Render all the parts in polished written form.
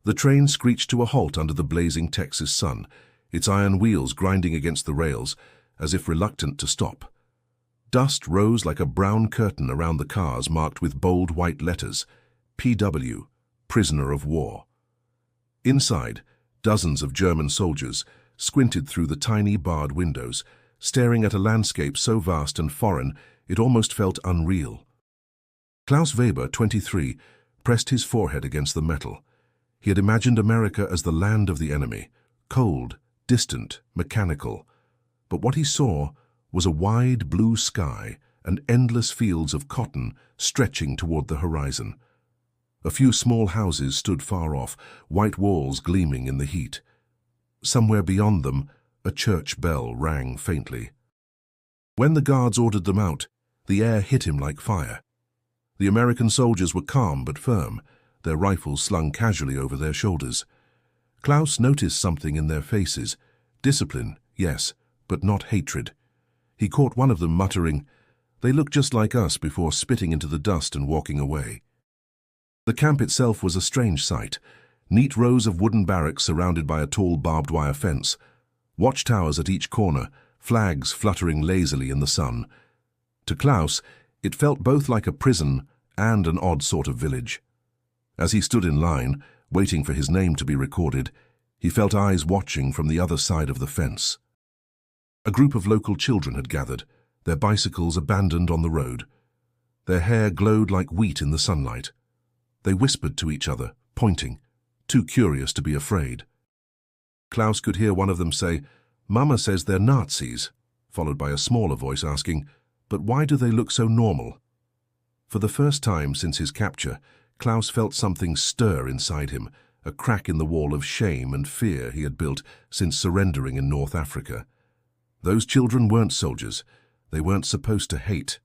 The train screeched to a halt under the blazing Texas sun, its iron wheels grinding against the rails, as if reluctant to stop. Dust rose like a brown curtain around the cars marked with bold white letters, PW, Prisoner of War. Inside, dozens of German soldiers squinted through the tiny barred windows, staring at a landscape so vast and foreign it almost felt unreal. Klaus Weber, 23, pressed his forehead against the metal. He had imagined America as the land of the enemy, cold, distant, mechanical. But what he saw was a wide blue sky and endless fields of cotton stretching toward the horizon. A few small houses stood far off, white walls gleaming in the heat. Somewhere beyond them, a church bell rang faintly. When the guards ordered them out, the air hit him like fire. The American soldiers were calm but firm, their rifles slung casually over their shoulders. Klaus noticed something in their faces. Discipline, yes, but not hatred. He caught one of them muttering, "They look just like us," before spitting into the dust and walking away. The camp itself was a strange sight. Neat rows of wooden barracks surrounded by a tall barbed wire fence. Watchtowers at each corner, flags fluttering lazily in the sun. To Klaus, it felt both like a prison and an odd sort of village. As he stood in line, waiting for his name to be recorded, he felt eyes watching from the other side of the fence. A group of local children had gathered, their bicycles abandoned on the road. Their hair glowed like wheat in the sunlight. They whispered to each other, pointing, too curious to be afraid. Klaus could hear one of them say, "Mama says they're Nazis," followed by a smaller voice asking, "But why do they look so normal?" For the first time since his capture, Klaus felt something stir inside him, a crack in the wall of shame and fear he had built since surrendering in North Africa. Those children weren't soldiers. They weren't supposed to hate.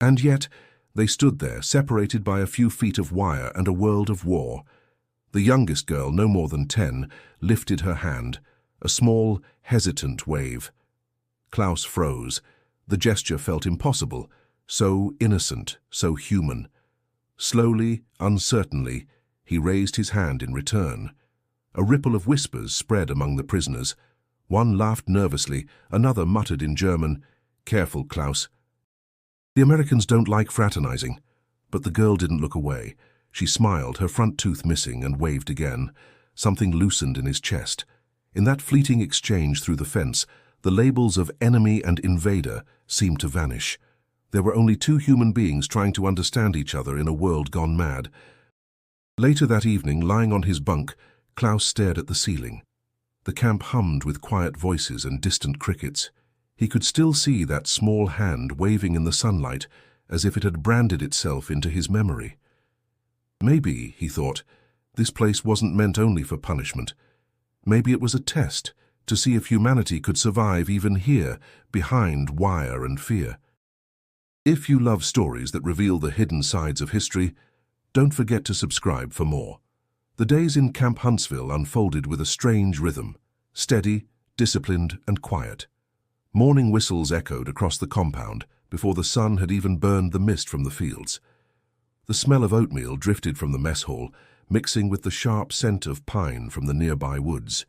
And yet, they stood there, separated by a few feet of wire and a world of war. The youngest girl, no more than 10, lifted her hand, a small, hesitant wave. Klaus froze. The gesture felt impossible, so innocent, so human. Slowly, uncertainly, he raised his hand in return. A ripple of whispers spread among the prisoners. One laughed nervously, another muttered in German, "Careful, Klaus." The Americans don't like fraternizing, but the girl didn't look away. She smiled, her front tooth missing, and waved again. Something loosened in his chest. In that fleeting exchange through the fence, the labels of enemy and invader seemed to vanish. There were only two human beings trying to understand each other in a world gone mad. Later that evening, lying on his bunk, Klaus stared at the ceiling. The camp hummed with quiet voices and distant crickets. He could still see that small hand waving in the sunlight as if it had branded itself into his memory. Maybe, he thought, this place wasn't meant only for punishment. Maybe it was a test to see if humanity could survive even here, behind wire and fear. If you love stories that reveal the hidden sides of history, don't forget to subscribe for more. The days in Camp Huntsville unfolded with a strange rhythm, steady, disciplined, and quiet. Morning whistles echoed across the compound before the sun had even burned the mist from the fields. The smell of oatmeal drifted from the mess hall, mixing with the sharp scent of pine from the nearby woods.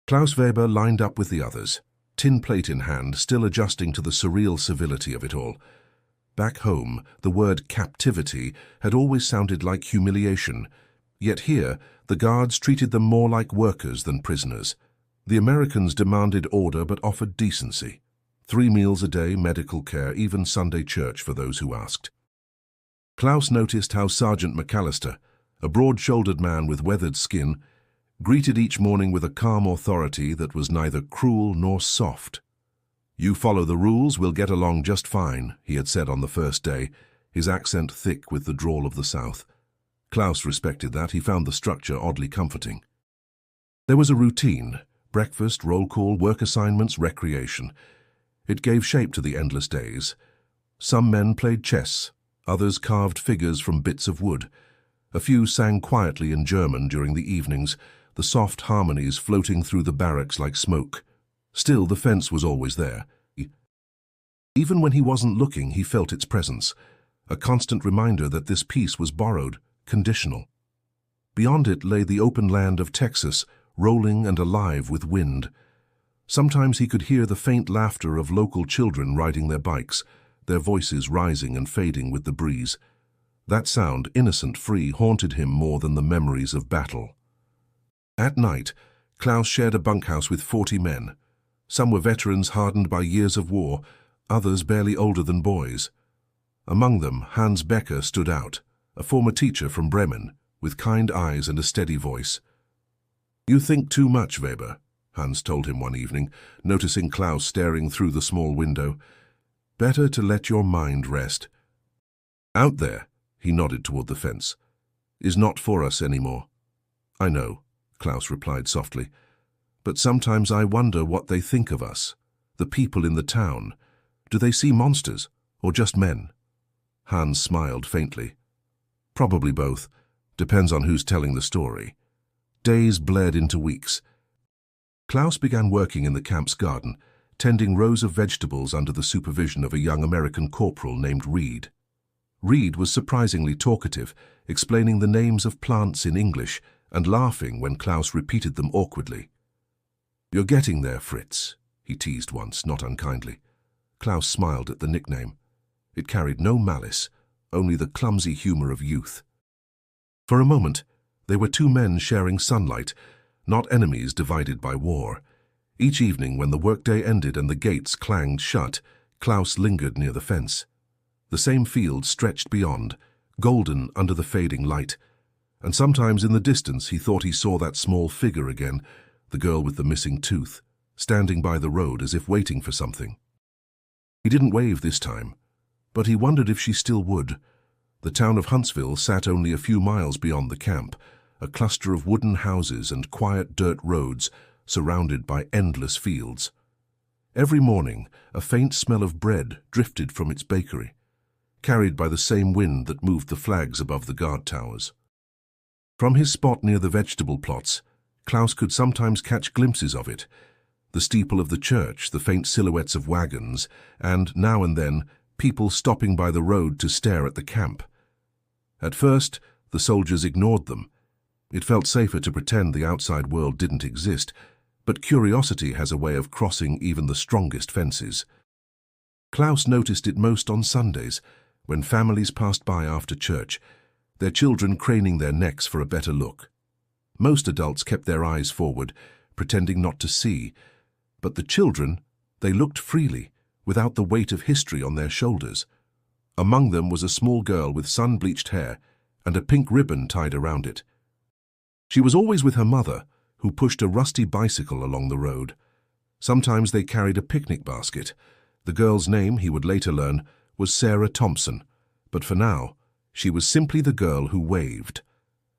Klaus Weber lined up with the others, tin plate in hand, still adjusting to the surreal civility of it all. Back home, the word captivity had always sounded like humiliation, yet here, the guards treated them more like workers than prisoners. The Americans demanded order but offered decency. 3 meals a day, medical care, even Sunday church for those who asked. Klaus noticed how Sergeant McAllister, a broad-shouldered man with weathered skin, greeted each morning with a calm authority that was neither cruel nor soft. "You follow the rules, we'll get along just fine," he had said on the first day, his accent thick with the drawl of the South. Klaus respected that. He found the structure oddly comforting. There was a routine: breakfast, roll call, work assignments, recreation. It gave shape to the endless days. Some men played chess, others carved figures from bits of wood. A few sang quietly in German during the evenings, the soft harmonies floating through the barracks like smoke. Still, the fence was always there. Even when he wasn't looking, he felt its presence, a constant reminder that this peace was borrowed, conditional. Beyond it lay the open land of Texas, rolling and alive with wind. Sometimes he could hear the faint laughter of local children riding their bikes, their voices rising and fading with the breeze. That sound, innocent, free, haunted him more than the memories of battle. At night, Klaus shared a bunkhouse with 40 men. Some were veterans hardened by years of war, others barely older than boys. Among them, Hans Becker stood out, a former teacher from Bremen, with kind eyes and a steady voice. "You think too much, Weber," Hans told him one evening, noticing Klaus staring through the small window. "Better to let your mind rest. Out there," he nodded toward the fence, "is not for us anymore." "I know," Klaus replied softly, "but sometimes I wonder what they think of us, the people in the town. Do they see monsters, or just men?" Hans smiled faintly. "Probably both. Depends on who's telling the story." Days bled into weeks. Klaus began working in the camp's garden, tending rows of vegetables under the supervision of a young American corporal named Reed. Reed was surprisingly talkative, explaining the names of plants in English and laughing when Klaus repeated them awkwardly. "You're getting there, Fritz," he teased once, not unkindly. Klaus smiled at the nickname. It carried no malice, only the clumsy humor of youth. For a moment, they were two men sharing sunlight, not enemies divided by war. Each evening, when the workday ended and the gates clanged shut, Klaus lingered near the fence. The same field stretched beyond, golden under the fading light, and sometimes in the distance he thought he saw that small figure again, the girl with the missing tooth, standing by the road as if waiting for something. He didn't wave this time, but he wondered if she still would. The town of Huntsville sat only a few miles beyond the camp, a cluster of wooden houses and quiet dirt roads surrounded by endless fields. Every morning, a faint smell of bread drifted from its bakery, carried by the same wind that moved the flags above the guard towers. From his spot near the vegetable plots, Klaus could sometimes catch glimpses of it, the steeple of the church, the faint silhouettes of wagons, and, now and then, people stopping by the road to stare at the camp. At first, the soldiers ignored them. It felt safer to pretend the outside world didn't exist, but curiosity has a way of crossing even the strongest fences. Klaus noticed it most on Sundays, when families passed by after church, their children craning their necks for a better look. Most adults kept their eyes forward, pretending not to see, but the children, they looked freely, without the weight of history on their shoulders. Among them was a small girl with sun-bleached hair and a pink ribbon tied around it. She was always with her mother, who pushed a rusty bicycle along the road. Sometimes they carried a picnic basket. The girl's name, he would later learn, was Sarah Thompson, but for now, she was simply the girl who waved.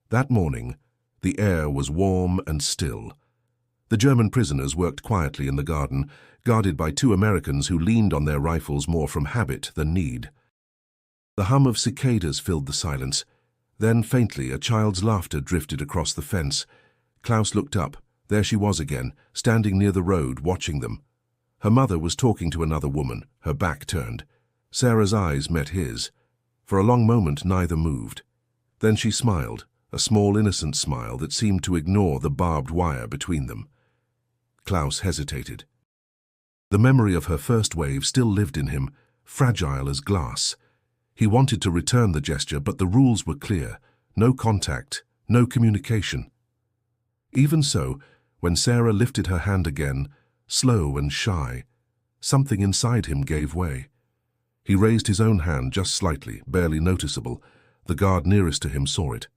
That morning, the air was warm and still. The German prisoners worked quietly in the garden, guarded by two Americans who leaned on their rifles more from habit than need. The hum of cicadas filled the silence. Then, faintly, a child's laughter drifted across the fence. Klaus looked up. There she was again, standing near the road, watching them. Her mother was talking to another woman, her back turned. Sarah's eyes met his. For a long moment, neither moved. Then she smiled, a small, innocent smile that seemed to ignore the barbed wire between them. Klaus hesitated. The memory of her first wave still lived in him, fragile as glass. He wanted to return the gesture, but the rules were clear. No contact, no communication. Even so, when Sarah lifted her hand again, slow and shy, something inside him gave way. He raised his own hand just slightly, barely noticeable. The guard nearest to him saw it.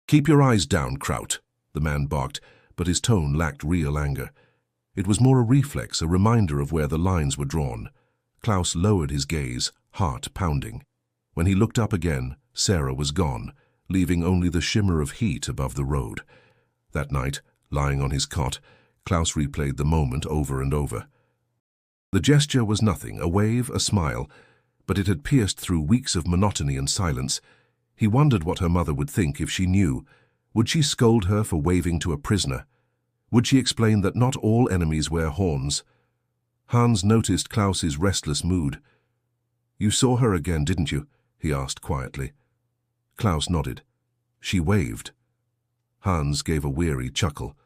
"Keep your eyes down, Kraut," the man barked, but his tone lacked real anger. It was more a reflex, a reminder of where the lines were drawn. Klaus lowered his gaze, heart pounding. When he looked up again, Sarah was gone, leaving only the shimmer of heat above the road. That night, lying on his cot, Klaus replayed the moment over and over. The gesture was nothing, a wave, a smile, but it had pierced through weeks of monotony and silence. He wondered what her mother would think if she knew. Would she scold her for waving to a prisoner? Would she explain that not all enemies wear horns? Hans noticed Klaus's restless mood. "You saw her again, didn't you?" he asked quietly. Klaus nodded. "She waved." Hans gave a weary chuckle.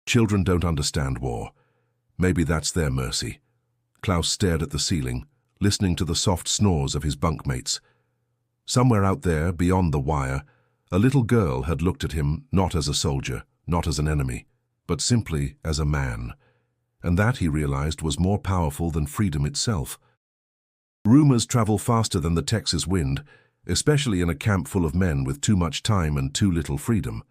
Children don't understand war. Maybe that's their mercy. Klaus stared at the ceiling, listening to the soft snores of his bunkmates. Somewhere out there, beyond the wire, a little girl had looked at him not as a soldier, not as an enemy, but simply as a man. And that, he realized, was more powerful than freedom itself. Rumors travel faster than the Texas wind, especially in a camp full of men with too much time and too little freedom.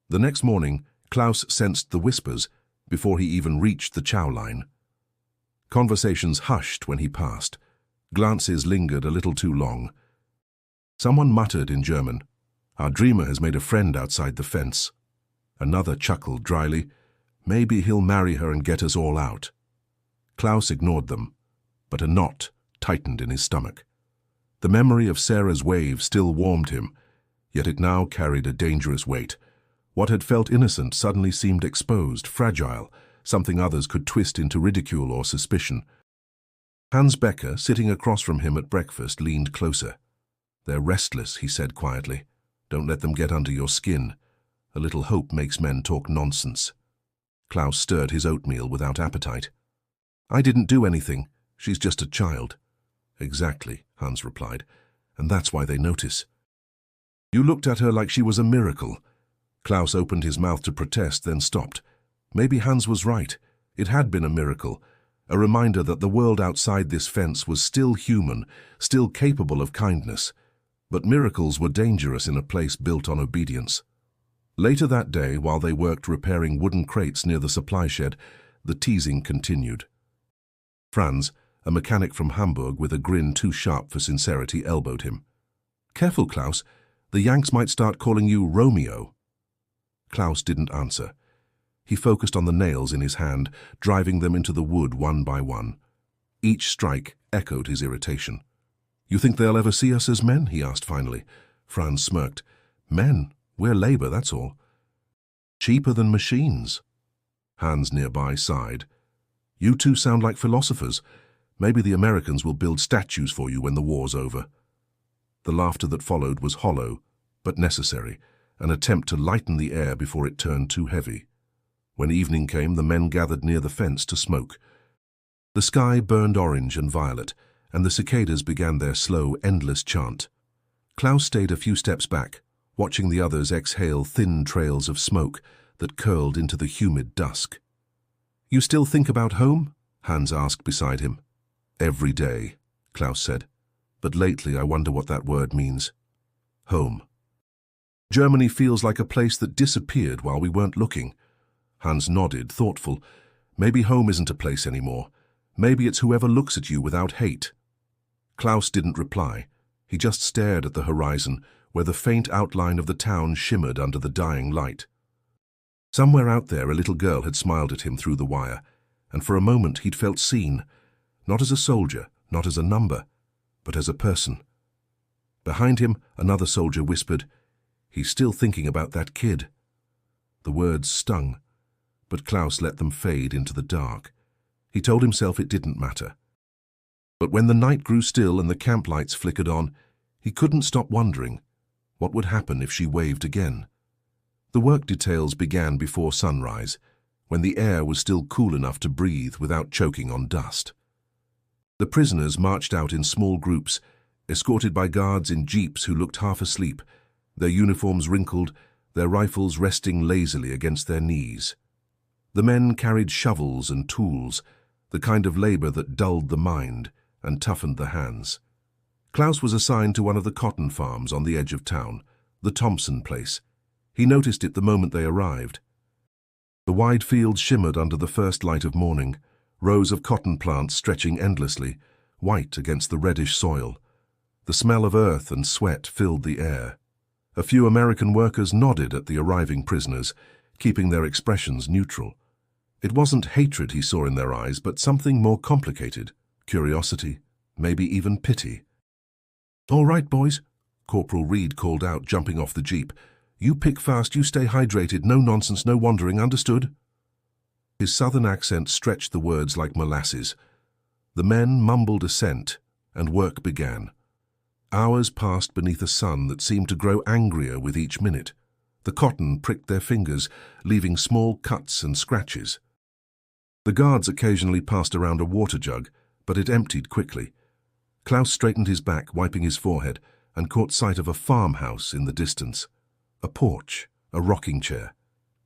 The next morning, Klaus sensed the whispers before he even reached the chow line. Conversations hushed when he passed. Glances lingered a little too long. Someone muttered in German, "Our dreamer has made a friend outside the fence." Another chuckled dryly, "Maybe he'll marry her and get us all out." Klaus ignored them, but a knot tightened in his stomach. The memory of Sarah's wave still warmed him, yet it now carried a dangerous weight. What had felt innocent suddenly seemed exposed, fragile, something others could twist into ridicule or suspicion. Hans Becker, sitting across from him at breakfast, leaned closer. "They're restless," he said quietly. "Don't let them get under your skin. A little hope makes men talk nonsense." Klaus stirred his oatmeal without appetite. "I didn't do anything. She's just a child." "Exactly," Hans replied, "and that's why they notice. You looked at her like she was a miracle." Klaus opened his mouth to protest, then stopped. Maybe Hans was right. It had been a miracle, a reminder that the world outside this fence was still human, still capable of kindness. But miracles were dangerous in a place built on obedience. Later that day, while they worked repairing wooden crates near the supply shed, the teasing continued. Franz, a mechanic from Hamburg with a grin too sharp for sincerity, elbowed him. "Careful, Klaus. The Yanks might start calling you Romeo." Klaus didn't answer. He focused on the nails in his hand, driving them into the wood one by one. Each strike echoed his irritation. "You think they'll ever see us as men?" he asked finally. Franz smirked. "Men? We're labor, that's all." "Cheaper than machines." Hans nearby sighed. "You two sound like philosophers. Maybe the Americans will build statues for you when the war's over." The laughter that followed was hollow, but necessary, an attempt to lighten the air before it turned too heavy. When evening came, the men gathered near the fence to smoke. The sky burned orange and violet, and the cicadas began their slow, endless chant. Klaus stayed a few steps back, watching the others exhale thin trails of smoke that curled into the humid dusk. "You still think about home?" Hans asked beside him. "Every day," Klaus said. "But lately I wonder what that word means. Home. Germany feels like a place that disappeared while we weren't looking." Hans nodded, thoughtful. "Maybe home isn't a place anymore. Maybe it's whoever looks at you without hate." Klaus didn't reply. He just stared at the horizon, where the faint outline of the town shimmered under the dying light. Somewhere out there, a little girl had smiled at him through the wire, and for a moment he'd felt seen, not as a soldier, not as a number, but as a person. Behind him, another soldier whispered, "He's still thinking about that kid." The words stung, but Klaus let them fade into the dark. He told himself it didn't matter. But when the night grew still and the camp lights flickered on, he couldn't stop wondering, what would happen if she waved again? The work details began before sunrise, when the air was still cool enough to breathe without choking on dust. The prisoners marched out in small groups, escorted by guards in jeeps who looked half asleep, their uniforms wrinkled, their rifles resting lazily against their knees. The men carried shovels and tools, the kind of labor that dulled the mind and toughened the hands. Klaus was assigned to one of the cotton farms on the edge of town, the Thompson place. He noticed it the moment they arrived. The wide fields shimmered under the first light of morning, rows of cotton plants stretching endlessly, white against the reddish soil. The smell of earth and sweat filled the air. A few American workers nodded at the arriving prisoners, keeping their expressions neutral. It wasn't hatred he saw in their eyes, but something more complicated, curiosity, maybe even pity. "All right, boys," Corporal Reed called out, jumping off the jeep. "You pick fast, you stay hydrated, no nonsense, no wandering, understood?" His southern accent stretched the words like molasses. The men mumbled assent, and work began. Hours passed beneath a sun that seemed to grow angrier with each minute. The cotton pricked their fingers, leaving small cuts and scratches. The guards occasionally passed around a water jug, but it emptied quickly. Klaus straightened his back, wiping his forehead, and caught sight of a farmhouse in the distance. A porch, a rocking chair,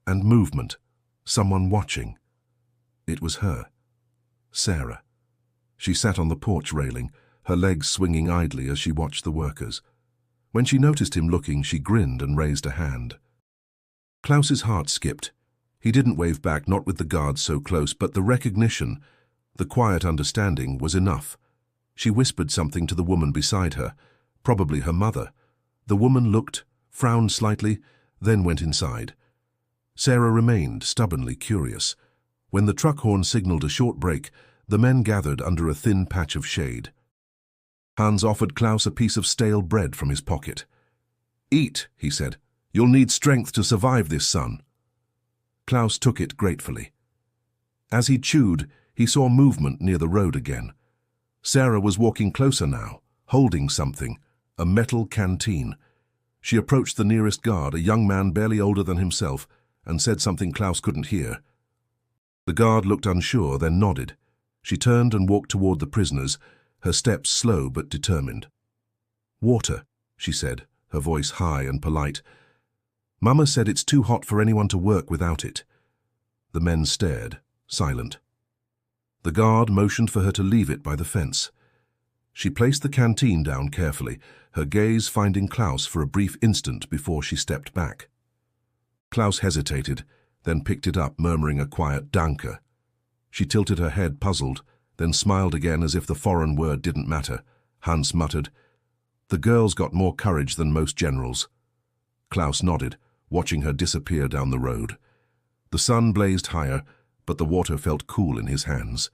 and movement. Someone watching. It was her. Sarah. She sat on the porch railing, her legs swinging idly as she watched the workers. When she noticed him looking, she grinned and raised a hand. Klaus's heart skipped. He didn't wave back, not with the guards so close, but the recognition, the quiet understanding, was enough. She whispered something to the woman beside her, probably her mother. The woman looked, frowned slightly, then went inside. Sarah remained stubbornly curious. When the truck horn signaled a short break, the men gathered under a thin patch of shade. Hans offered Klaus a piece of stale bread from his pocket. "Eat," he said. "You'll need strength to survive this, son." Klaus took it gratefully. As he chewed, he saw movement near the road again. Sarah was walking closer now, holding something, a metal canteen. She approached the nearest guard, a young man barely older than himself, and said something Klaus couldn't hear. The guard looked unsure, then nodded. She turned and walked toward the prisoners, her steps slow but determined. "Water," she said, her voice high and polite. "Mama said it's too hot for anyone to work without it." The men stared, silent. The guard motioned for her to leave it by the fence. She placed the canteen down carefully, her gaze finding Klaus for a brief instant before she stepped back. Klaus hesitated, then picked it up, murmuring a quiet "Danke." She tilted her head, puzzled, then smiled again as if the foreign word didn't matter. Hans muttered, "The girl's got more courage than most generals." Klaus nodded, watching her disappear down the road. The sun blazed higher, but the water felt cool in his hands.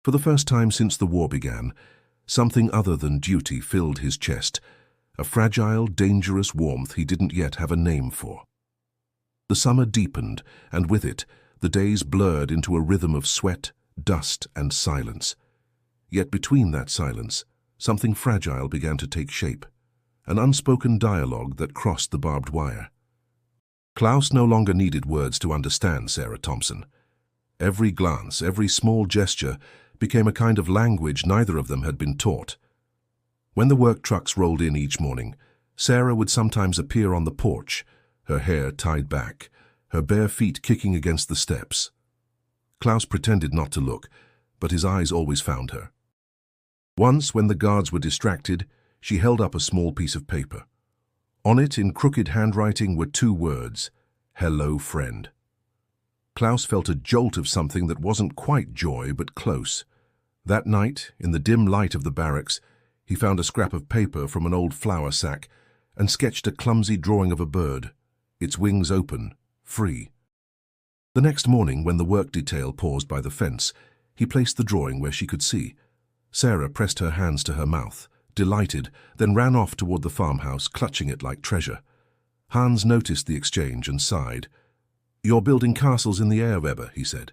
For the first time since the war began, something other than duty filled his chest, a fragile, dangerous warmth he didn't yet have a name for. The summer deepened, and with it, the days blurred into a rhythm of sweat, dust, and silence. Yet between that silence, something fragile began to take shape, an unspoken dialogue that crossed the barbed wire. Klaus no longer needed words to understand Sarah Thompson. Every glance, every small gesture became a kind of language neither of them had been taught. When the work trucks rolled in each morning, Sarah would sometimes appear on the porch, her hair tied back, her bare feet kicking against the steps. Klaus pretended not to look, but his eyes always found her. Once, when the guards were distracted, she held up a small piece of paper. On it, in crooked handwriting, were 2 words, "Hello, friend." Klaus felt a jolt of something that wasn't quite joy, but close. That night, in the dim light of the barracks, he found a scrap of paper from an old flour sack and sketched a clumsy drawing of a bird, its wings open, free. The next morning, when the work detail paused by the fence, he placed the drawing where she could see. Sarah pressed her hands to her mouth, delighted, then ran off toward the farmhouse, clutching it like treasure. Hans noticed the exchange and sighed. "You're building castles in the air, Weber," he said.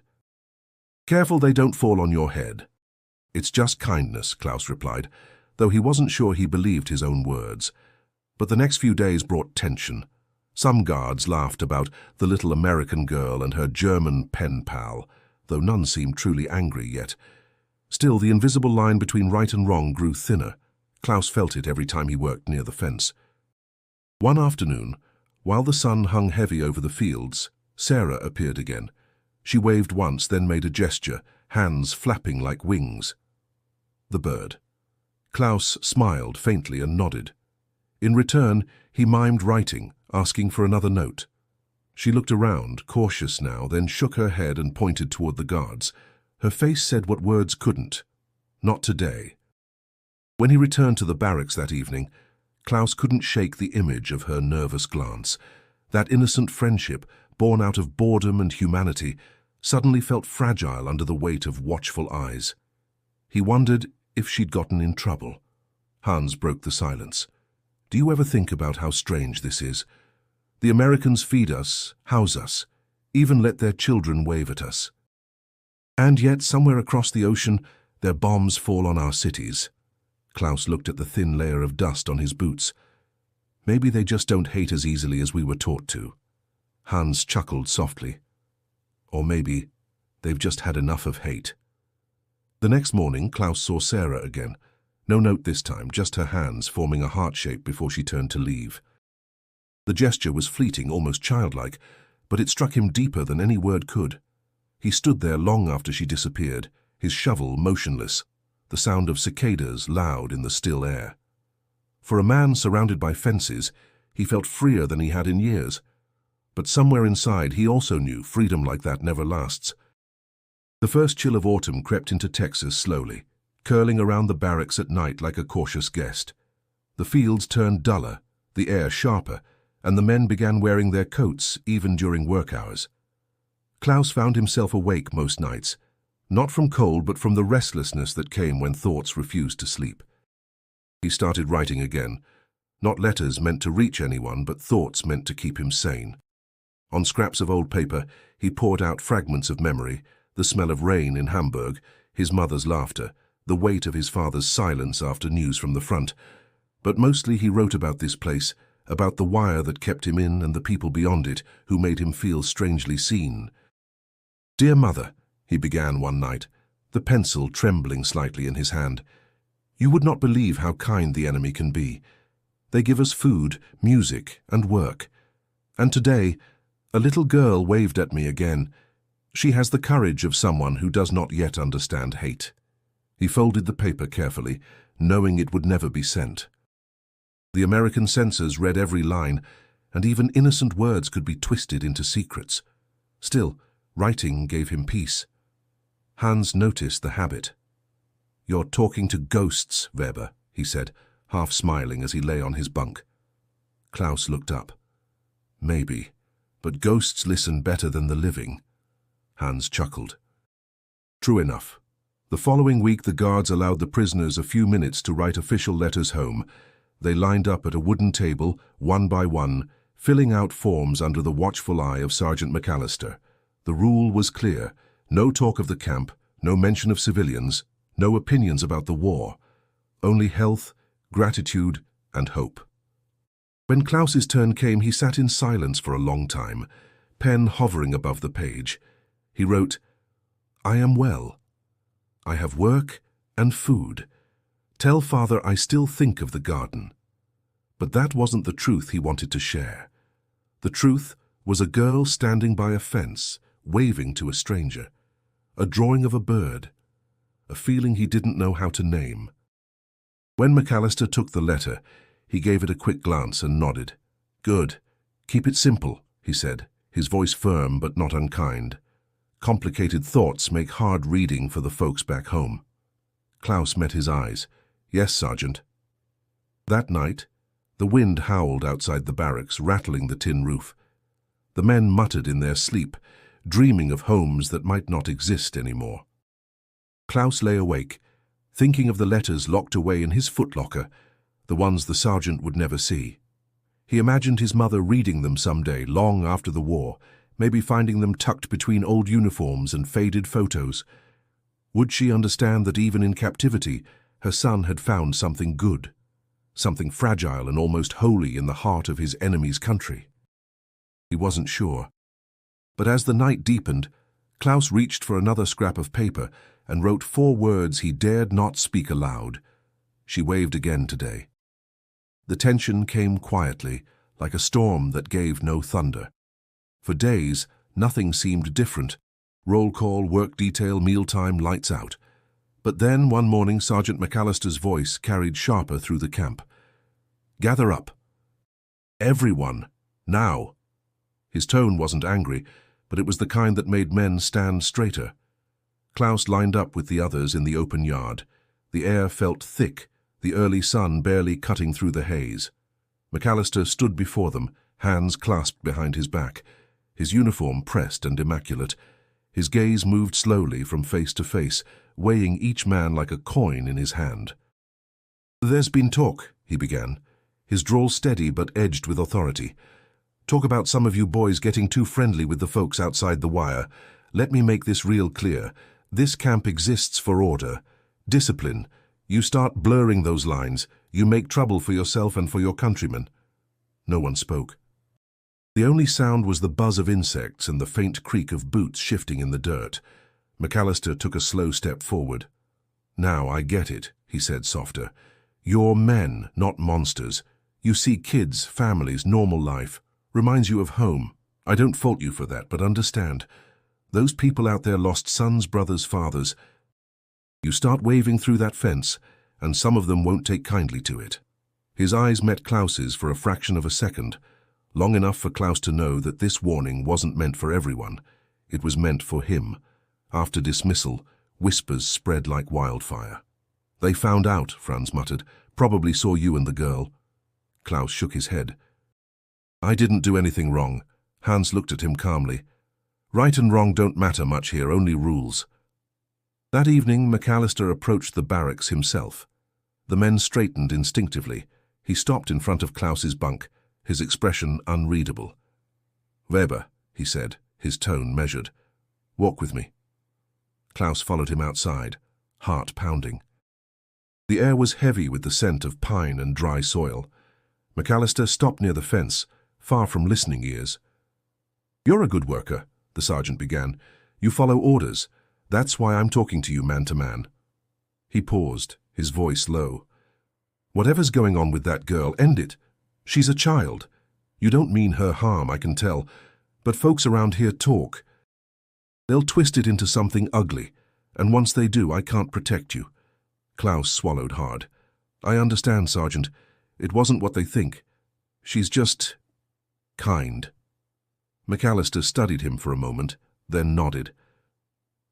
"Careful they don't fall on your head." "It's just kindness," Klaus replied, though he wasn't sure he believed his own words. But the next few days brought tension. Some guards laughed about the little American girl and her German pen pal, though none seemed truly angry yet. Still, the invisible line between right and wrong grew thinner. Klaus felt it every time he worked near the fence. One afternoon, while the sun hung heavy over the fields, Sarah appeared again. She waved once, then made a gesture, hands flapping like wings. The bird. Klaus smiled faintly and nodded. In return, he mimed writing, asking for another note. She looked around, cautious now, then shook her head and pointed toward the guards. Her face said what words couldn't. Not today. When he returned to the barracks that evening, Klaus couldn't shake the image of her nervous glance. That innocent friendship, born out of boredom and humanity, suddenly felt fragile under the weight of watchful eyes. He wondered if she'd gotten in trouble. Hans broke the silence. "Do you ever think about how strange this is? The Americans feed us, house us, even let their children wave at us. And yet, somewhere across the ocean, their bombs fall on our cities." Klaus looked at the thin layer of dust on his boots. Maybe they just don't hate as easily as we were taught to. Hans chuckled softly. Or maybe they've just had enough of hate. The next morning, Klaus saw Sarah again. No note this time, just her hands forming a heart shape before she turned to leave. The gesture was fleeting, almost childlike, but it struck him deeper than any word could. He stood there long after she disappeared, his shovel motionless, the sound of cicadas loud in the still air. For a man surrounded by fences, he felt freer than he had in years. But somewhere inside he also knew freedom like that never lasts. The first chill of autumn crept into Texas slowly, curling around the barracks at night like a cautious guest. The fields turned duller, the air sharper, and the men began wearing their coats even during work hours. Klaus found himself awake most nights, not from cold but from the restlessness that came when thoughts refused to sleep. He started writing again, not letters meant to reach anyone but thoughts meant to keep him sane. On scraps of old paper, he poured out fragments of memory, the smell of rain in Hamburg, his mother's laughter, the weight of his father's silence after news from the front. But mostly he wrote about this place, about the wire that kept him in and the people beyond it who made him feel strangely seen. "Dear Mother," he began one night, the pencil trembling slightly in his hand, "you would not believe how kind the enemy can be. They give us food, music, and work. And today, a little girl waved at me again. She has the courage of someone who does not yet understand hate." He folded the paper carefully, knowing it would never be sent. The American censors read every line, and even innocent words could be twisted into secrets. Still, writing gave him peace. Hans noticed the habit. "You're talking to ghosts, Weber," he said, half smiling as he lay on his bunk. Klaus looked up. "Maybe, but ghosts listen better than the living." Hans chuckled. True enough. The following week the guards allowed the prisoners a few minutes to write official letters home. They lined up at a wooden table, one by one, filling out forms under the watchful eye of Sergeant McAllister. The rule was clear: no talk of the camp, no mention of civilians, no opinions about the war. Only health, gratitude, and hope. When Klaus's turn came, he sat in silence for a long time, pen hovering above the page. He wrote, "I am well. I have work and food. Tell Father I still think of the garden." But that wasn't the truth he wanted to share. The truth was a girl standing by a fence, waving to a stranger, a drawing of a bird, a feeling he didn't know how to name. When McAllister took the letter, he gave it a quick glance and nodded. "Good. Keep it simple," he said, his voice firm but not unkind. "Complicated thoughts make hard reading for the folks back home." Klaus met his eyes. "Yes, Sergeant." That night, the wind howled outside the barracks, rattling the tin roof. The men muttered in their sleep, dreaming of homes that might not exist anymore. Klaus lay awake, thinking of the letters locked away in his footlocker, the ones the sergeant would never see. He imagined his mother reading them someday, long after the war, maybe finding them tucked between old uniforms and faded photos. Would she understand that even in captivity, her son had found something good, something fragile and almost holy in the heart of his enemy's country? He wasn't sure. But as the night deepened, Klaus reached for another scrap of paper and wrote 4 words he dared not speak aloud. She waved again today. The tension came quietly, like a storm that gave no thunder. For days, nothing seemed different. Roll call, work detail, mealtime, lights out. But then, one morning, Sergeant McAllister's voice carried sharper through the camp. "Gather up. Everyone. Now." His tone wasn't angry, but it was the kind that made men stand straighter. Klaus lined up with the others in the open yard. The air felt thick, the early sun barely cutting through the haze. McAllister stood before them, hands clasped behind his back, his uniform pressed and immaculate. His gaze moved slowly from face to face, weighing each man like a coin in his hand. "There's been talk," he began, his drawl steady but edged with authority. "Talk about some of you boys getting too friendly with the folks outside the wire. Let me make this real clear. This camp exists for order, discipline. You start blurring those lines, you make trouble for yourself and for your countrymen." No one spoke. The only sound was the buzz of insects and the faint creak of boots shifting in the dirt. McAllister took a slow step forward. "Now I get it," he said softer. "You're men, not monsters. You see kids, families, normal life. Reminds you of home. I don't fault you for that, but understand. Those people out there lost sons, brothers, fathers. You start waving through that fence, and some of them won't take kindly to it." His eyes met Klaus's for a fraction of a second, long enough for Klaus to know that this warning wasn't meant for everyone. It was meant for him. After dismissal, whispers spread like wildfire. "They found out," Franz muttered. "Probably saw you and the girl." Klaus shook his head. "I didn't do anything wrong." Hans looked at him calmly. "Right and wrong don't matter much here, only rules." That evening, McAllister approached the barracks himself. The men straightened instinctively. He stopped in front of Klaus's bunk, his expression unreadable. "Weber," he said, his tone measured. "Walk with me." Klaus followed him outside, heart pounding. The air was heavy with the scent of pine and dry soil. McAllister stopped near the fence, far from listening ears. "You're a good worker," the sergeant began. "You follow orders. That's why I'm talking to you man to man." He paused, his voice low. "Whatever's going on with that girl, end it. She's a child. You don't mean her harm, I can tell, but folks around here talk. They'll twist it into something ugly, and once they do, I can't protect you." Klaus swallowed hard. "I understand, Sergeant. It wasn't what they think. She's just kind." McAllister studied him for a moment, then nodded.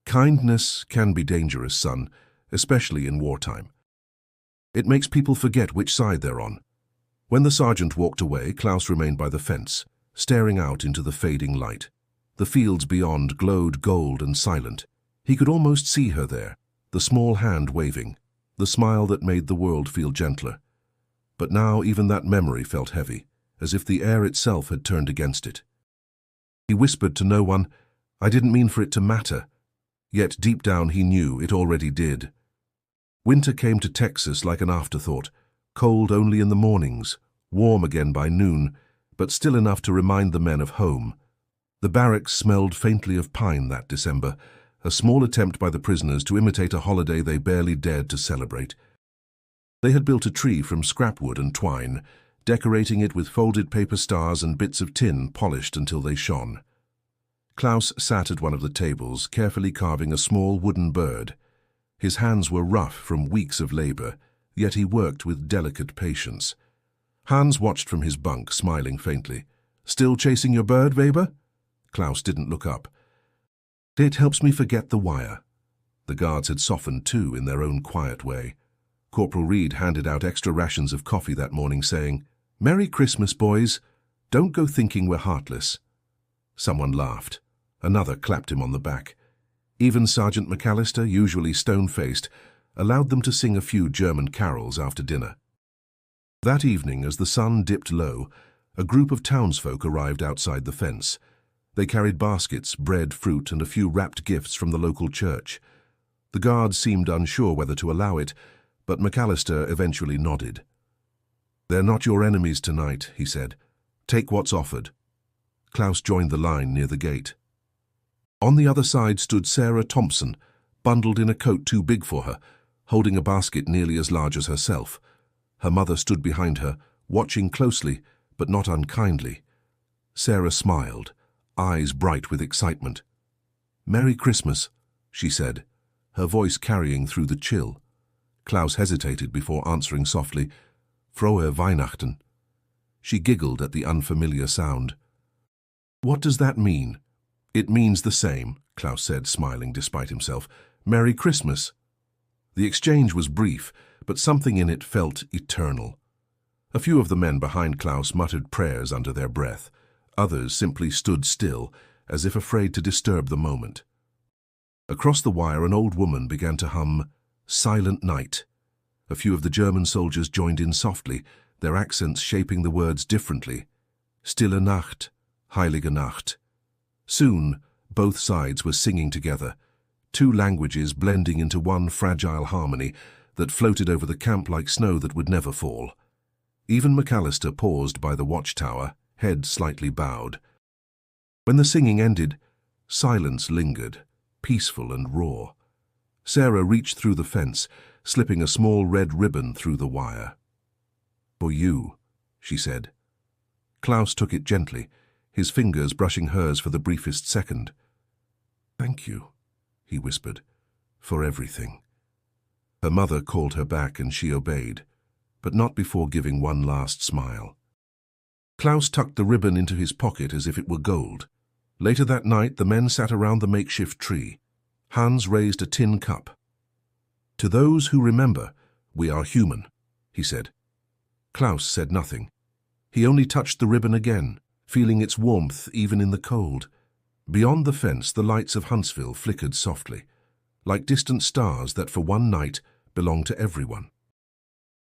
"Kindness can be dangerous, son, especially in wartime. It makes people forget which side they're on." When the sergeant walked away, Klaus remained by the fence, staring out into the fading light. The fields beyond glowed gold and silent. He could almost see her there, the small hand waving, the smile that made the world feel gentler. But now even that memory felt heavy, as if the air itself had turned against it. He whispered to no one, "I didn't mean for it to matter." Yet deep down he knew it already did. Winter came to Texas like an afterthought, cold only in the mornings, warm again by noon, but still enough to remind the men of home. The barracks smelled faintly of pine that December, a small attempt by the prisoners to imitate a holiday they barely dared to celebrate. They had built a tree from scrap wood and twine, decorating it with folded paper stars and bits of tin polished until they shone. Klaus sat at one of the tables, carefully carving a small wooden bird. His hands were rough from weeks of labor, yet he worked with delicate patience. Hans watched from his bunk, smiling faintly. "Still chasing your bird, Weber?" Klaus didn't look up. "It helps me forget the wire." The guards had softened too in their own quiet way. Corporal Reed handed out extra rations of coffee that morning, saying, "Merry Christmas, boys. Don't go thinking we're heartless." Someone laughed. Another clapped him on the back. Even Sergeant McAllister, usually stone-faced, allowed them to sing a few German carols after dinner. That evening, as the sun dipped low, a group of townsfolk arrived outside the fence. They carried baskets, bread, fruit, and a few wrapped gifts from the local church. The guards seemed unsure whether to allow it, but McAllister eventually nodded. "They're not your enemies tonight," he said. "Take what's offered." Klaus joined the line near the gate. On the other side stood Sarah Thompson, bundled in a coat too big for her, holding a basket nearly as large as herself. Her mother stood behind her, watching closely, but not unkindly. Sarah smiled, eyes bright with excitement. "Merry Christmas," she said, her voice carrying through the chill. Klaus hesitated before answering softly, "Frohe Weihnachten." She giggled at the unfamiliar sound. "What does that mean?" "It means the same," Klaus said, smiling despite himself. "Merry Christmas." The exchange was brief, but something in it felt eternal. A few of the men behind Klaus muttered prayers under their breath. Others simply stood still, as if afraid to disturb the moment. Across the wire, an old woman began to hum "Silent Night." A few of the German soldiers joined in softly, their accents shaping the words differently. "Stille Nacht, Heilige Nacht." Soon, both sides were singing together, two languages blending into one fragile harmony that floated over the camp like snow that would never fall. Even McAllister paused by the watchtower, head slightly bowed. When the singing ended, silence lingered, peaceful and raw. Sarah reached through the fence, slipping a small red ribbon through the wire. "For you," she said. Klaus took it gently, his fingers brushing hers for the briefest second. "Thank you," he whispered, "for everything." Her mother called her back and she obeyed, but not before giving one last smile. Klaus tucked the ribbon into his pocket as if it were gold. Later that night, the men sat around the makeshift tree. Hans raised a tin cup. "To those who remember, we are human," he said. Klaus said nothing. He only touched the ribbon again, feeling its warmth even in the cold. Beyond the fence, the lights of Huntsville flickered softly, like distant stars that for one night belonged to everyone.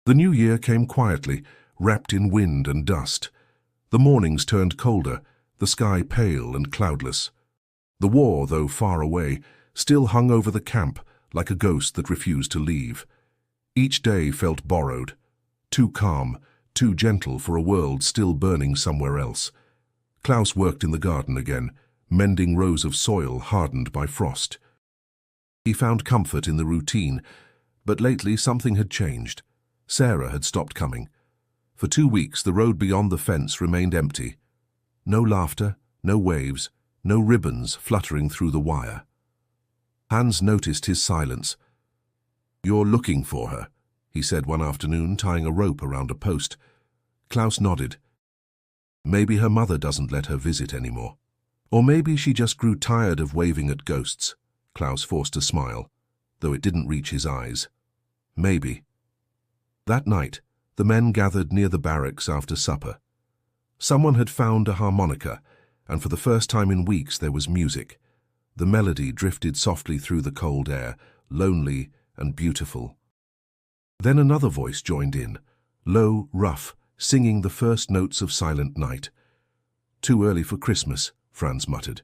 The new year came quietly, wrapped in wind and dust. The mornings turned colder, the sky pale and cloudless. The war, though far away, still hung over the camp like a ghost that refused to leave. Each day felt borrowed, too calm, too gentle for a world still burning somewhere else. Klaus worked in the garden again, mending rows of soil hardened by frost. He found comfort in the routine, but lately something had changed. Sarah had stopped coming. For 2 weeks the road beyond the fence remained empty. No laughter, no waves, no ribbons fluttering through the wire. Hans noticed his silence. "You're looking for her," he said one afternoon, tying a rope around a post. Klaus nodded. "Maybe her mother doesn't let her visit anymore. Or maybe she just grew tired of waving at ghosts." Klaus forced a smile, though it didn't reach his eyes. "Maybe." That night, the men gathered near the barracks after supper. Someone had found a harmonica, and for the first time in weeks there was music. The melody drifted softly through the cold air, lonely and beautiful. Then another voice joined in, low, rough, singing the first notes of Silent Night. "Too early for Christmas," Franz muttered.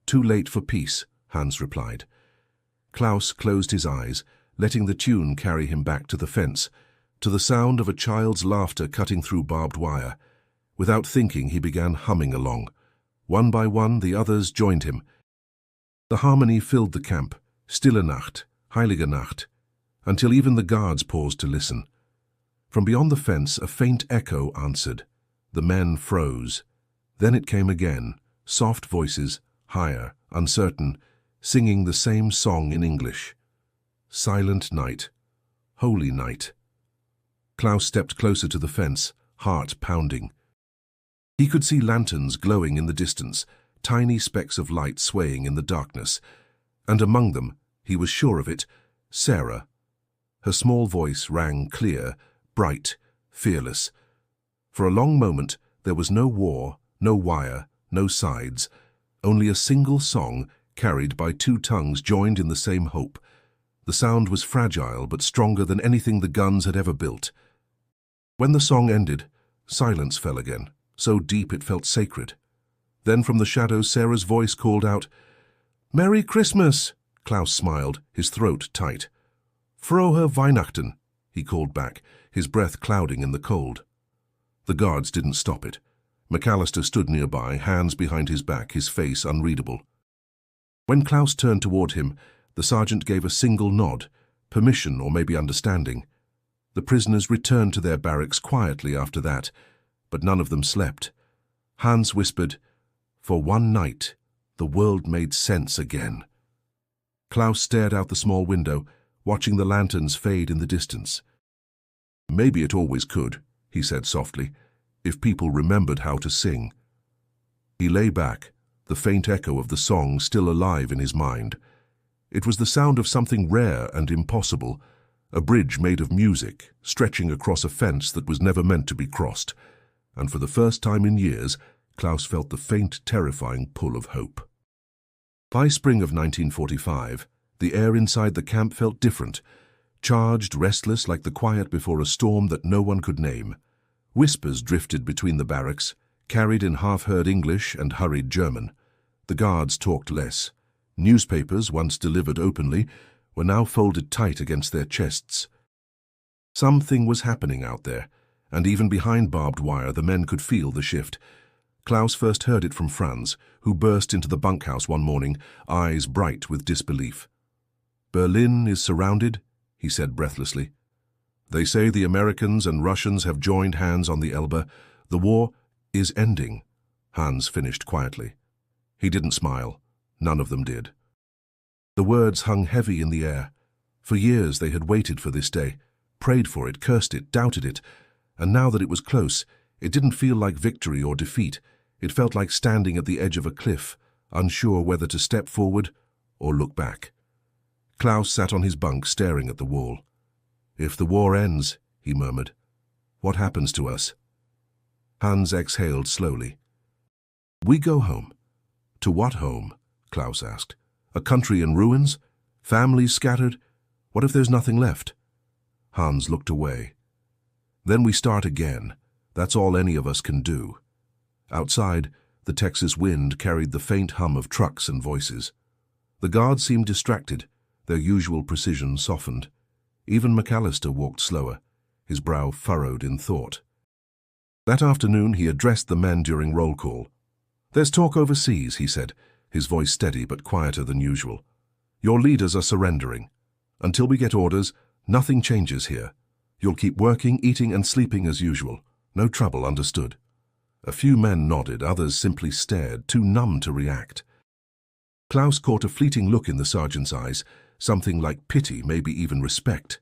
"Too late for peace," Hans replied. Klaus closed his eyes, letting the tune carry him back to the fence, to the sound of a child's laughter cutting through barbed wire. Without thinking, he began humming along. One by one, the others joined him. The harmony filled the camp, Stille Nacht, Heilige Nacht, until even the guards paused to listen. From beyond the fence, a faint echo answered. The men froze. Then it came again, soft voices, higher, uncertain, singing the same song in English. Silent night, holy night. Klaus stepped closer to the fence, heart pounding. He could see lanterns glowing in the distance, tiny specks of light swaying in the darkness, and among them, he was sure of it, Sarah. Her small voice rang clear, bright, fearless. For a long moment, there was no war, no wire, no sides, only a single song carried by 2 tongues joined in the same hope. The sound was fragile but stronger than anything the guns had ever built. When the song ended, silence fell again, so deep it felt sacred. Then from the shadows, Sarah's voice called out, "Merry Christmas!" Klaus smiled, his throat tight. "Frohe Weihnachten," he called back, his breath clouding in the cold. The guards didn't stop it. McAllister stood nearby, hands behind his back, his face unreadable. When Klaus turned toward him, the sergeant gave a single nod, permission or maybe understanding. The prisoners returned to their barracks quietly after that, but none of them slept. Hans whispered, "For one night, the world made sense again." Klaus stared out the small window, watching the lanterns fade in the distance. "Maybe it always could," he said softly, "if people remembered how to sing." He lay back, the faint echo of the song still alive in his mind. It was the sound of something rare and impossible, a bridge made of music, stretching across a fence that was never meant to be crossed, and for the first time in years, Klaus felt the faint, terrifying pull of hope. By spring of 1945, the air inside the camp felt different, charged, restless like the quiet before a storm that no one could name. Whispers drifted between the barracks, carried in half-heard English and hurried German. The guards talked less. Newspapers, once delivered openly, were now folded tight against their chests. Something was happening out there, and even behind barbed wire the men could feel the shift. Klaus first heard it from Franz, who burst into the bunkhouse one morning, eyes bright with disbelief. "Berlin is surrounded," he said breathlessly. "They say the Americans and Russians have joined hands on the Elbe. The war is ending," Hans finished quietly. He didn't smile. None of them did. The words hung heavy in the air. For years they had waited for this day, prayed for it, cursed it, doubted it, and now that it was close, it didn't feel like victory or defeat. It felt like standing at the edge of a cliff, unsure whether to step forward or look back. Klaus sat on his bunk staring at the wall. "If the war ends," he murmured, "what happens to us?" Hans exhaled slowly. "We go home." "To what home?" Klaus asked. "A country in ruins? Families scattered? What if there's nothing left?" Hans looked away. "Then we start again. That's all any of us can do." Outside, the Texas wind carried the faint hum of trucks and voices. The guards seemed distracted, their usual precision softened. Even McAllister walked slower, his brow furrowed in thought. That afternoon he addressed the men during roll call. "There's talk overseas," he said, his voice steady but quieter than usual. "Your leaders are surrendering. Until we get orders, nothing changes here. You'll keep working, eating and sleeping as usual. No trouble, understood?" A few men nodded, others simply stared, too numb to react. Klaus caught a fleeting look in the sergeant's eyes, something like pity, maybe even respect.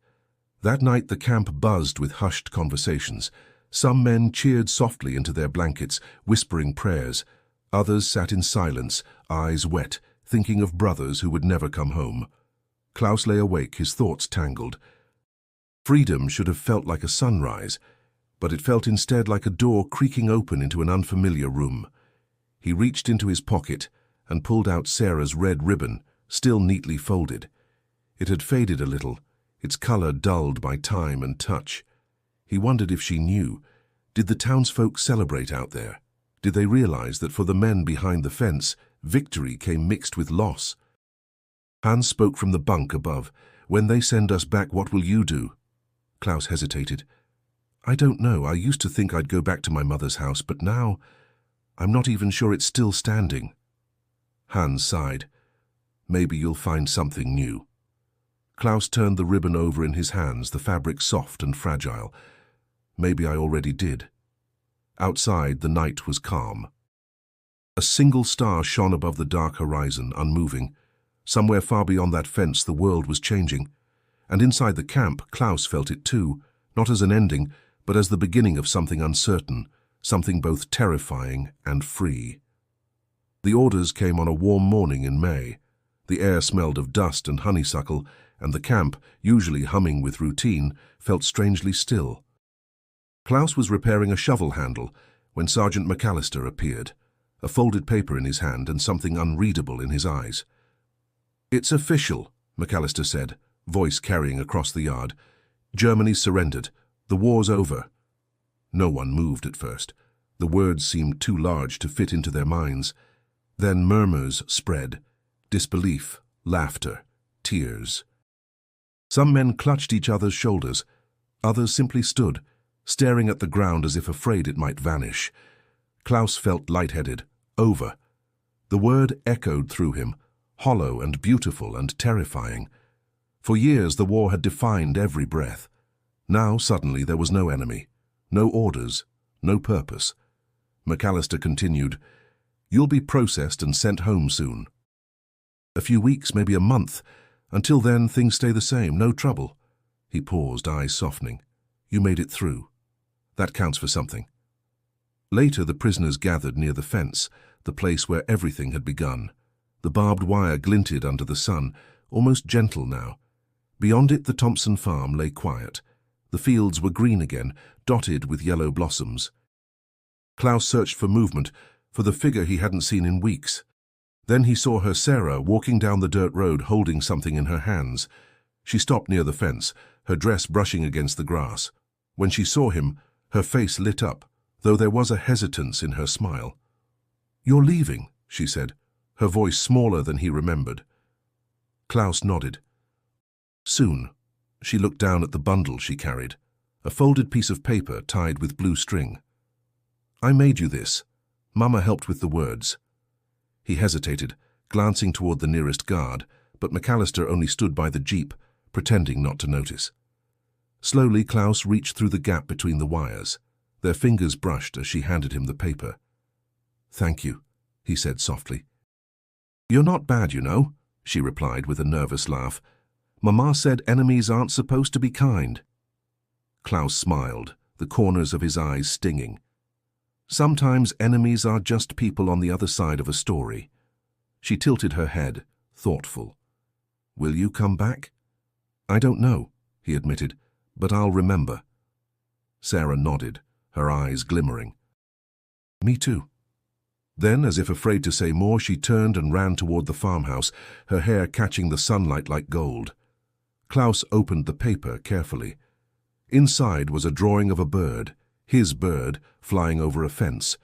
That night the camp buzzed with hushed conversations. Some men cheered softly into their blankets, whispering prayers. Others sat in silence, eyes wet, thinking of brothers who would never come home. Klaus lay awake, his thoughts tangled. Freedom should have felt like a sunrise, but it felt instead like a door creaking open into an unfamiliar room. He reached into his pocket and pulled out Sarah's red ribbon, still neatly folded. It had faded a little, its color dulled by time and touch. He wondered if she knew. Did the townsfolk celebrate out there? Did they realize that for the men behind the fence, victory came mixed with loss? Hans spoke from the bunk above. "When they send us back, what will you do?" Klaus hesitated. "I don't know. I used to think I'd go back to my mother's house, but now I'm not even sure it's still standing." Hans sighed. "Maybe you'll find something new." Klaus turned the ribbon over in his hands, the fabric soft and fragile. "Maybe I already did." Outside, the night was calm. A single star shone above the dark horizon, unmoving. Somewhere far beyond that fence, the world was changing. And inside the camp, Klaus felt it too, not as an ending, but as the beginning of something uncertain, something both terrifying and free. The orders came on a warm morning in May. The air smelled of dust and honeysuckle, and the camp, usually humming with routine, felt strangely still. Klaus was repairing a shovel handle when Sergeant McAllister appeared, a folded paper in his hand and something unreadable in his eyes. "It's official," McAllister said, voice carrying across the yard. "Germany's surrendered. The war's over." No one moved at first. The words seemed too large to fit into their minds. Then murmurs spread. Disbelief, laughter, tears. Some men clutched each other's shoulders. Others simply stood, staring at the ground as if afraid it might vanish. Klaus felt lightheaded. Over. The word echoed through him, hollow and beautiful and terrifying. For years the war had defined every breath. Now suddenly there was no enemy, no orders, no purpose. McAllister continued, "You'll be processed and sent home soon. A few weeks, maybe a month. Until then, things stay the same, no trouble." He paused, eyes softening. "You made it through. That counts for something." Later, the prisoners gathered near the fence, the place where everything had begun. The barbed wire glinted under the sun, almost gentle now. Beyond it, the Thompson farm lay quiet. The fields were green again, dotted with yellow blossoms. Klaus searched for movement, for the figure he hadn't seen in weeks. Then he saw her, Sarah, walking down the dirt road holding something in her hands. She stopped near the fence, her dress brushing against the grass. When she saw him, her face lit up, though there was a hesitance in her smile. "You're leaving," she said, her voice smaller than he remembered. Klaus nodded. "Soon." She looked down at the bundle she carried, a folded piece of paper tied with blue string. "I made you this. Mama helped with the words." He hesitated, glancing toward the nearest guard, but McAllister only stood by the jeep, pretending not to notice. Slowly, Klaus reached through the gap between the wires. Their fingers brushed as she handed him the paper. "Thank you," he said softly. "You're not bad, you know," she replied with a nervous laugh. "Mama said enemies aren't supposed to be kind." Klaus smiled, the corners of his eyes stinging. "Sometimes enemies are just people on the other side of a story." She tilted her head, thoughtful. "Will you come back?" "I don't know," he admitted, "but I'll remember." Sarah nodded, her eyes glimmering. "Me too." Then, as if afraid to say more, she turned and ran toward the farmhouse, her hair catching the sunlight like gold. Klaus opened the paper carefully. Inside was a drawing of a bird, his bird, flying over a fence.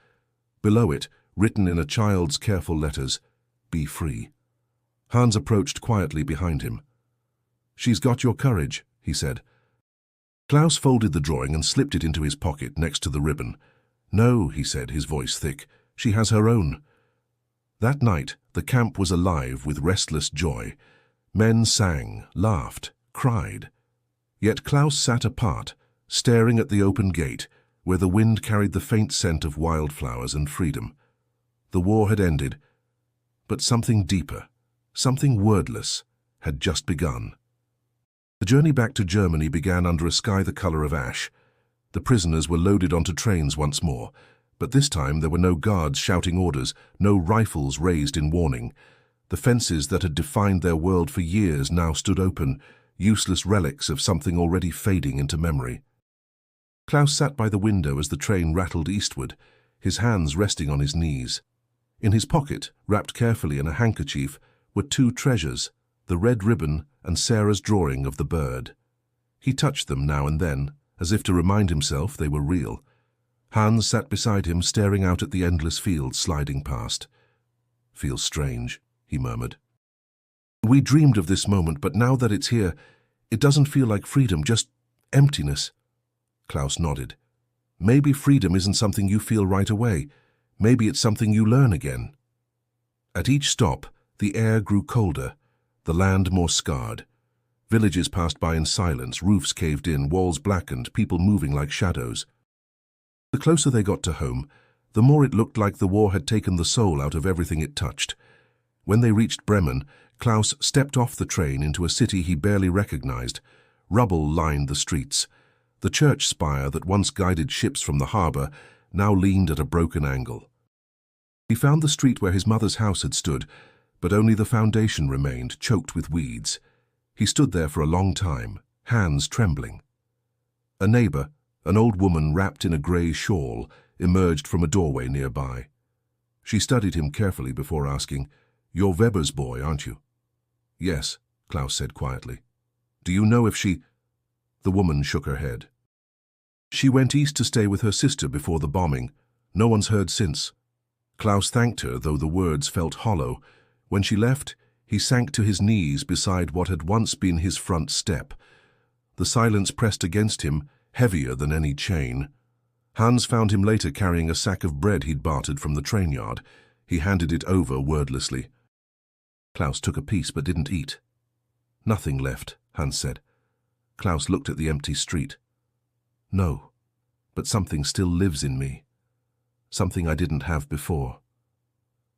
Below it, written in a child's careful letters, "Be free." Hans approached quietly behind him. "She's got your courage," he said. Klaus folded the drawing and slipped it into his pocket next to the ribbon. "No," he said, his voice thick, "she has her own." That night, the camp was alive with restless joy. Men sang, laughed, cried. Yet Klaus sat apart, staring at the open gate, where the wind carried the faint scent of wildflowers and freedom. The war had ended, but something deeper, something wordless, had just begun. The journey back to Germany began under a sky the color of ash. The prisoners were loaded onto trains once more, but this time there were no guards shouting orders, no rifles raised in warning. The fences that had defined their world for years now stood open, useless relics of something already fading into memory. Klaus sat by the window as the train rattled eastward, his hands resting on his knees. In his pocket, wrapped carefully in a handkerchief, were two treasures, the red ribbon and Sarah's drawing of the bird. He touched them now and then, as if to remind himself they were real. Hans sat beside him, staring out at the endless fields sliding past. "Feels strange," he murmured. "We dreamed of this moment, but now that it's here, it doesn't feel like freedom, just emptiness." Klaus nodded. "Maybe freedom isn't something you feel right away. Maybe it's something you learn again." At each stop, the air grew colder, the land more scarred. Villages passed by in silence, roofs caved in, walls blackened, people moving like shadows. The closer they got to home, the more it looked like the war had taken the soul out of everything it touched. When they reached Bremen, Klaus stepped off the train into a city he barely recognized. Rubble lined the streets. The church spire that once guided ships from the harbor now leaned at a broken angle. He found the street where his mother's house had stood, but only the foundation remained, choked with weeds. He stood there for a long time, hands trembling. A neighbor, an old woman wrapped in a grey shawl, emerged from a doorway nearby. She studied him carefully before asking, "You're Weber's boy, aren't you?" "Yes," Klaus said quietly. "Do you know if she—" The woman shook her head. "She went east to stay with her sister before the bombing. No one's heard since." Klaus thanked her, though the words felt hollow. When she left, he sank to his knees beside what had once been his front step. The silence pressed against him, heavier than any chain. Hans found him later carrying a sack of bread he'd bartered from the train yard. He handed it over wordlessly. Klaus took a piece but didn't eat. "Nothing left," Hans said. Klaus looked at the empty street. "No, but something still lives in me. Something I didn't have before."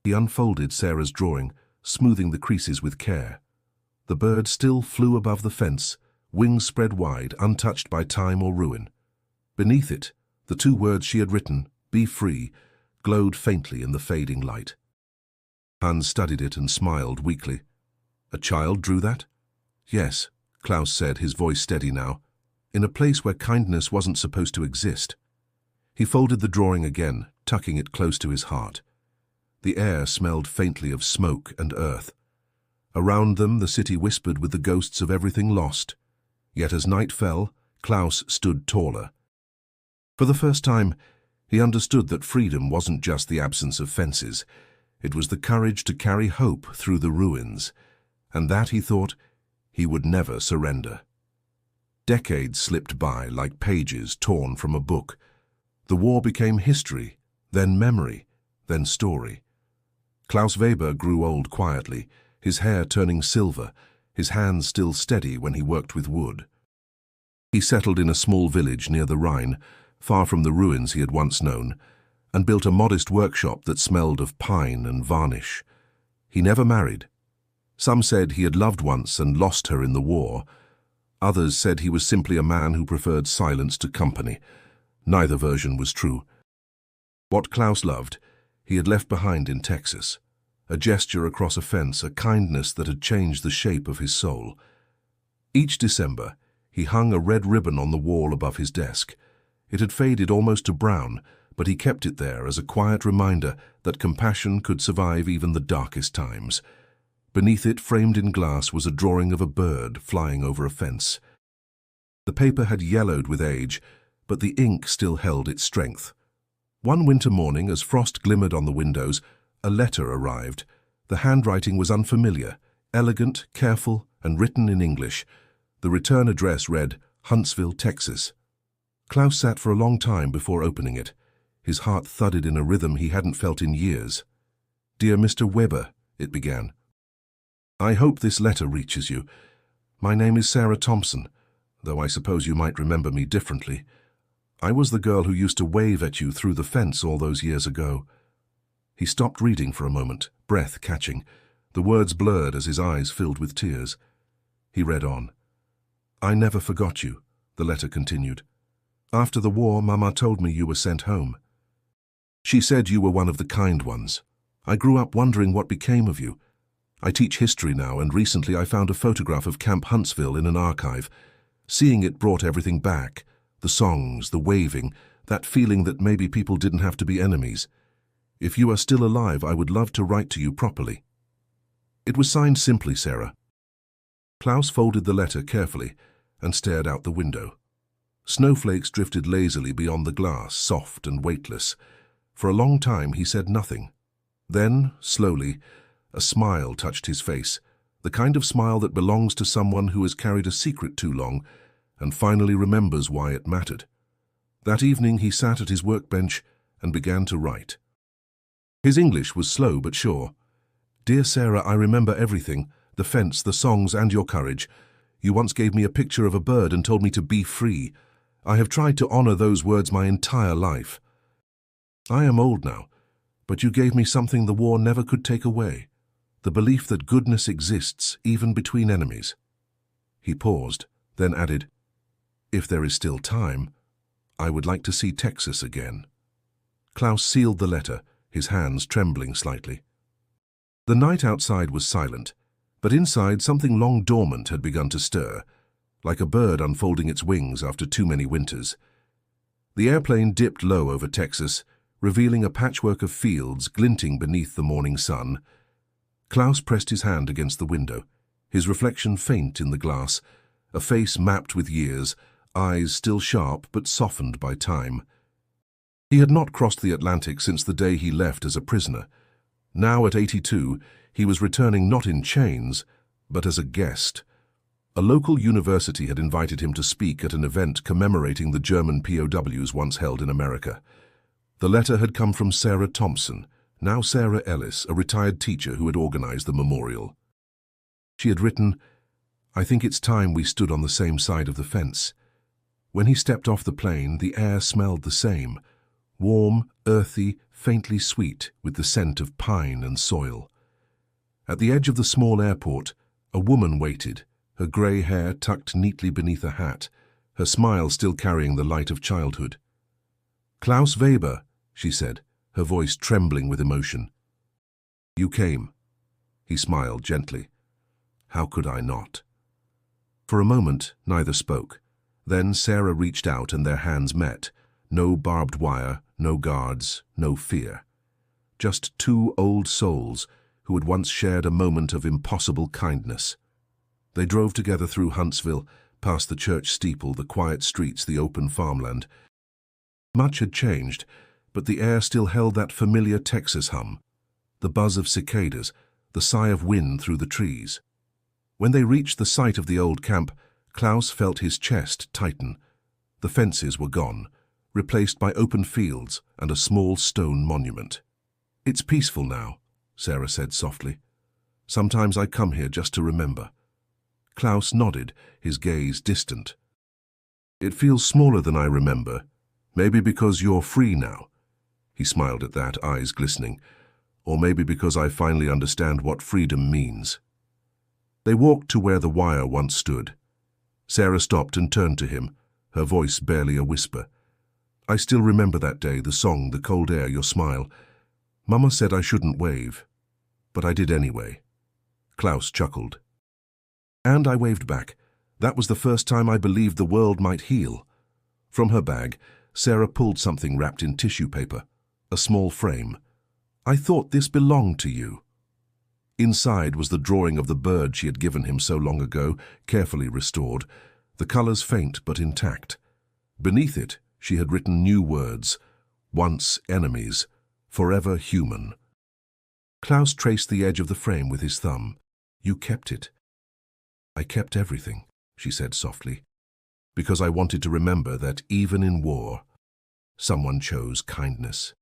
He unfolded Sarah's drawing, smoothing the creases with care. The bird still flew above the fence, wings spread wide, untouched by time or ruin. Beneath it, the two words she had written, "Be free," glowed faintly in the fading light. Hans studied it and smiled weakly. "A child drew that?" "Yes," Klaus said, his voice steady now, "in a place where kindness wasn't supposed to exist." He folded the drawing again, tucking it close to his heart. The air smelled faintly of smoke and earth. Around them, the city whispered with the ghosts of everything lost. Yet as night fell, Klaus stood taller. For the first time, he understood that freedom wasn't just the absence of fences. It was the courage to carry hope through the ruins, and that, he thought, he would never surrender. Decades slipped by like pages torn from a book. The war became history, then memory, then story. Klaus Weber grew old quietly, his hair turning silver, his hands still steady when he worked with wood. He settled in a small village near the Rhine, far from the ruins he had once known, and built a modest workshop that smelled of pine and varnish. He never married. Some said he had loved once and lost her in the war. Others said he was simply a man who preferred silence to company. Neither version was true. What Klaus loved, he had left behind in Texas. A gesture across a fence, a kindness that had changed the shape of his soul. Each December, he hung a red ribbon on the wall above his desk. It had faded almost to brown, but he kept it there as a quiet reminder that compassion could survive even the darkest times. Beneath it, framed in glass, was a drawing of a bird flying over a fence. The paper had yellowed with age, but the ink still held its strength. One winter morning, as frost glimmered on the windows, a letter arrived. The handwriting was unfamiliar, elegant, careful, and written in English. The return address read, Huntsville, Texas. Klaus sat for a long time before opening it. His heart thudded in a rhythm he hadn't felt in years. "Dear Mr. Weber," it began. "I hope this letter reaches you. My name is Sarah Thompson, though I suppose you might remember me differently. I was the girl who used to wave at you through the fence all those years ago." He stopped reading for a moment, breath catching. The words blurred as his eyes filled with tears. He read on. "I never forgot you," the letter continued. "After the war, Mama told me you were sent home. She said you were one of the kind ones. I grew up wondering what became of you. I teach history now, and recently I found a photograph of Camp Huntsville in an archive. Seeing it brought everything back. The songs, the waving, that feeling that maybe people didn't have to be enemies. If you are still alive, I would love to write to you properly." It was signed simply Sarah. Klaus folded the letter carefully and stared out the window. Snowflakes drifted lazily beyond the glass, soft and weightless. For a long time he said nothing. Then, slowly, a smile touched his face, the kind of smile that belongs to someone who has carried a secret too long and finally remembers why it mattered. That evening he sat at his workbench and began to write. His English was slow but sure. "Dear Sarah, I remember everything, the fence, the songs, and your courage. You once gave me a picture of a bird and told me to be free. I have tried to honor those words my entire life. I am old now, but you gave me something the war never could take away, the belief that goodness exists even between enemies." He paused, then added, "If there is still time, I would like to see Texas again." Klaus sealed the letter, his hands trembling slightly. The night outside was silent, but inside something long dormant had begun to stir, like a bird unfolding its wings after too many winters. The airplane dipped low over Texas, revealing a patchwork of fields glinting beneath the morning sun. Klaus pressed his hand against the window, his reflection faint in the glass, a face mapped with years, eyes still sharp but softened by time. He had not crossed the Atlantic since the day he left as a prisoner. Now, at 82, he was returning not in chains, but as a guest. A local university had invited him to speak at an event commemorating the German POWs once held in America. The letter had come from Sarah Thompson, now Sarah Ellis, a retired teacher who had organized the memorial. She had written, "I think it's time we stood on the same side of the fence." When he stepped off the plane, the air smelled the same, warm, earthy, faintly sweet, with the scent of pine and soil. At the edge of the small airport, a woman waited, her grey hair tucked neatly beneath a hat, her smile still carrying the light of childhood. "Klaus Weber," she said, her voice trembling with emotion. "You came." He smiled gently. "How could I not?" For a moment, neither spoke. Then Sarah reached out and their hands met. No barbed wire, no guards, no fear. Just two old souls who had once shared a moment of impossible kindness. They drove together through Huntsville, past the church steeple, the quiet streets, the open farmland. Much had changed, but the air still held that familiar Texas hum, the buzz of cicadas, the sigh of wind through the trees. When they reached the site of the old camp, Klaus felt his chest tighten. The fences were gone, replaced by open fields and a small stone monument. "It's peaceful now," Sarah said softly. "Sometimes I come here just to remember." Klaus nodded, his gaze distant. "It feels smaller than I remember. Maybe because you're free now." He smiled at that, eyes glistening. "Or maybe because I finally understand what freedom means." They walked to where the wire once stood. Sarah stopped and turned to him, her voice barely a whisper. "I still remember that day, the song, the cold air, your smile. Mama said I shouldn't wave, but I did anyway." Klaus chuckled. "And I waved back. That was the first time I believed the world might heal." From her bag, Sarah pulled something wrapped in tissue paper, a small frame. "I thought this belonged to you." Inside was the drawing of the bird she had given him so long ago, carefully restored, the colors faint but intact. Beneath it, she had written new words: "Once enemies, forever human." Klaus traced the edge of the frame with his thumb. "You kept it." "I kept everything," she said softly, "because I wanted to remember that even in war, someone chose kindness."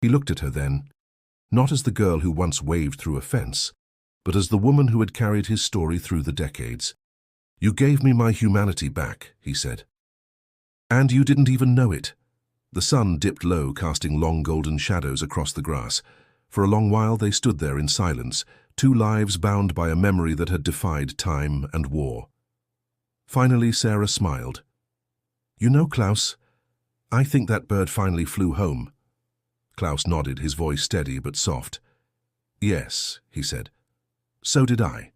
He looked at her then, not as the girl who once waved through a fence, but as the woman who had carried his story through the decades. "You gave me my humanity back," he said. "And you didn't even know it." The sun dipped low, casting long golden shadows across the grass. For a long while they stood there in silence, two lives bound by a memory that had defied time and war. Finally, Sarah smiled. "You know, Klaus, I think that bird finally flew home." Klaus nodded, his voice steady but soft. "Yes," he said. "So did I."